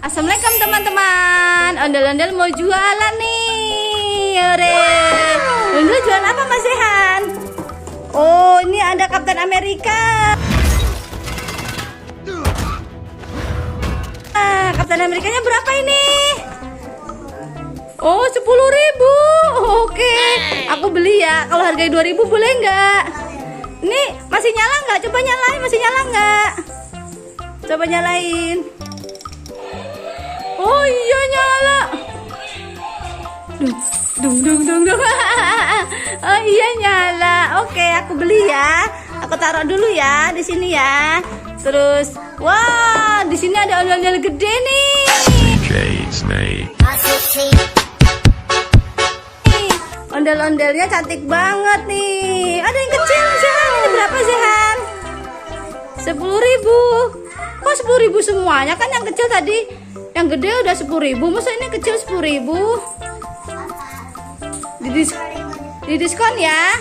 Assalamualaikum teman-teman. Ondel-ondel mau jualan nih. Ore. Ondel jualan apa Mas Zehan? Oh, ini ada Kapten Amerika. Kapten Amerikanya berapa ini? Oh, 10.000. Oke, aku beli ya. Kalau harganya 2.000 boleh nggak? Ini masih nyala nggak? Coba nyalain, masih nyala nggak? Coba nyalain. Oh iya nyala. Dung. Oh iya nyala. Oke, aku beli ya. Aku taruh dulu ya di sini ya. Terus, wah, di sini ada ondel-ondel gede nih. Ondel-ondelnya cantik banget nih. Ada yang kecil, Zehan. Ini berapa, Zehan? 10.000. Kok 10.000 semuanya? Kan yang kecil tadi, yang gede udah 10.000. Masa ini kecil 10.000? Di diskon ya.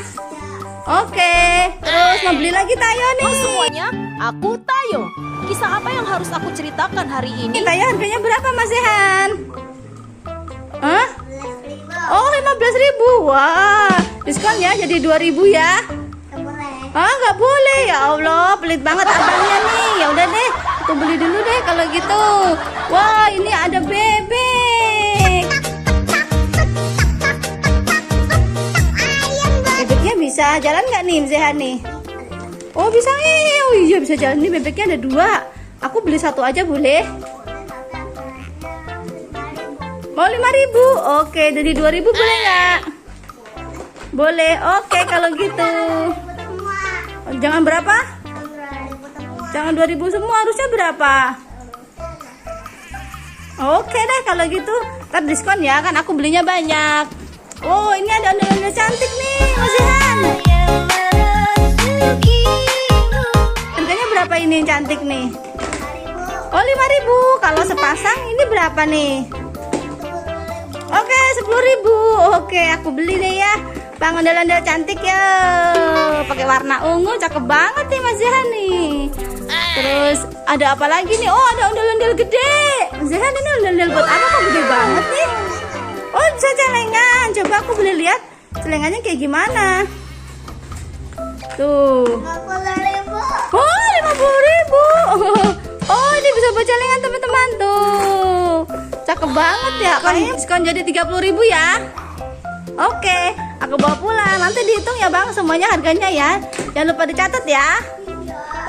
Oke. Terus mau beli lagi Tayo nih. Halo semuanya, aku Tayo. Kisah apa yang harus aku ceritakan hari ini? Tayo harganya berapa Mas Zehan? Hah? Oh 15.000. Wah, diskon ya jadi 2.000 ya. Ah nggak boleh, ya Allah, pelit banget abangnya nih. Ya udah deh, aku beli dulu deh kalau gitu. Wah, ini ada bebek. Bebeknya bisa jalan nggak nih Zehan nih? Oh bisa nih, oh iya bisa jalan nih. Bebeknya ada 2. Aku beli 1 aja boleh? Mau 5.000? Oke, dari 2.000 boleh nggak? Boleh, oke kalau gitu. Jangan berapa? Jangan 2.000 semua, harusnya berapa? Oke deh kalau gitu. Ntar diskon ya, kan aku belinya banyak. Oh ini ada ondel-ondel cantik nih Mas Zehan. Harganya berapa ini yang cantik nih? Oh 5.000. Kalau sepasang ini berapa nih? Oke 10.000. Oke aku beli deh ya. Bang ondel-ondel cantik ya. Pakai warna ungu cakep banget nih Mas Zehan nih. Terus ada apa lagi nih? Oh ada ondel-ondel gede. Mas Zehan ini ondel-ondel buat apa kok gede banget nih? Oh bisa celengan. Coba aku boleh lihat celengannya kayak gimana. Tuh. Oh 50.000. Oh ini bisa buat celengan teman-teman tuh. Cakep banget ya. Kayaknya diskon jadi 30.000 ya. Oke, aku bawa pulang. Nanti dihitung ya bang, semuanya harganya ya. Jangan lupa dicatat ya.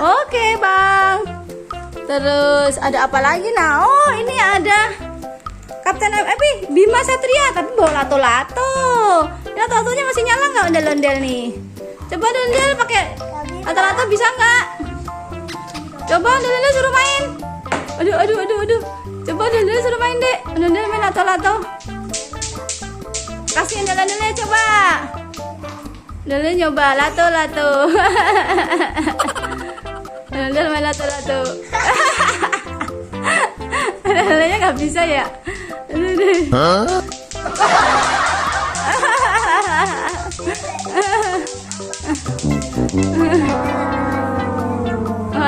Oke bang. Terus ada apa lagi? Nah, oh ini ada Kapten Bima Satria, tapi bawa lato-lato. Lato-latonya masih nyala nggak ondel-ondel nih? Coba ondel pakai lato-lato bisa nggak? Coba ondel-ondel suruh main. Aduh. Coba ondel-ondel suruh main deh. Ondel-ondel main lato-lato. Kasih ondel-ondelnya coba. Ondel nyoba lato-lato. Ondel main lato-lato. Ondel-ondelnya nggak bisa ya.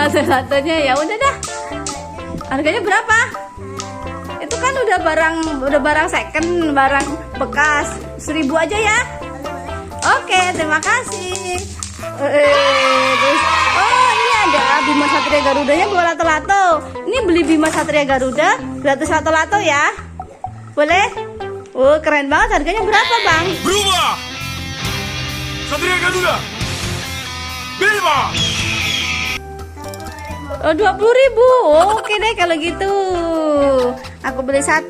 Lato-latonya ya udah dah. Harganya berapa? Itu kan udah barang second, barang bekas. 1.000 aja ya. Oke, terima kasih. Terus, oh ini ada Bima Satria Garudanya bawa lato-lato. Ini beli Bima Satria Garuda gratis lato-lato ya. Boleh? Oh keren banget. Harganya berapa bang? Berubah Satria Garuda Bima. Oh 20.000. Oke deh kalau gitu. Aku beli 1.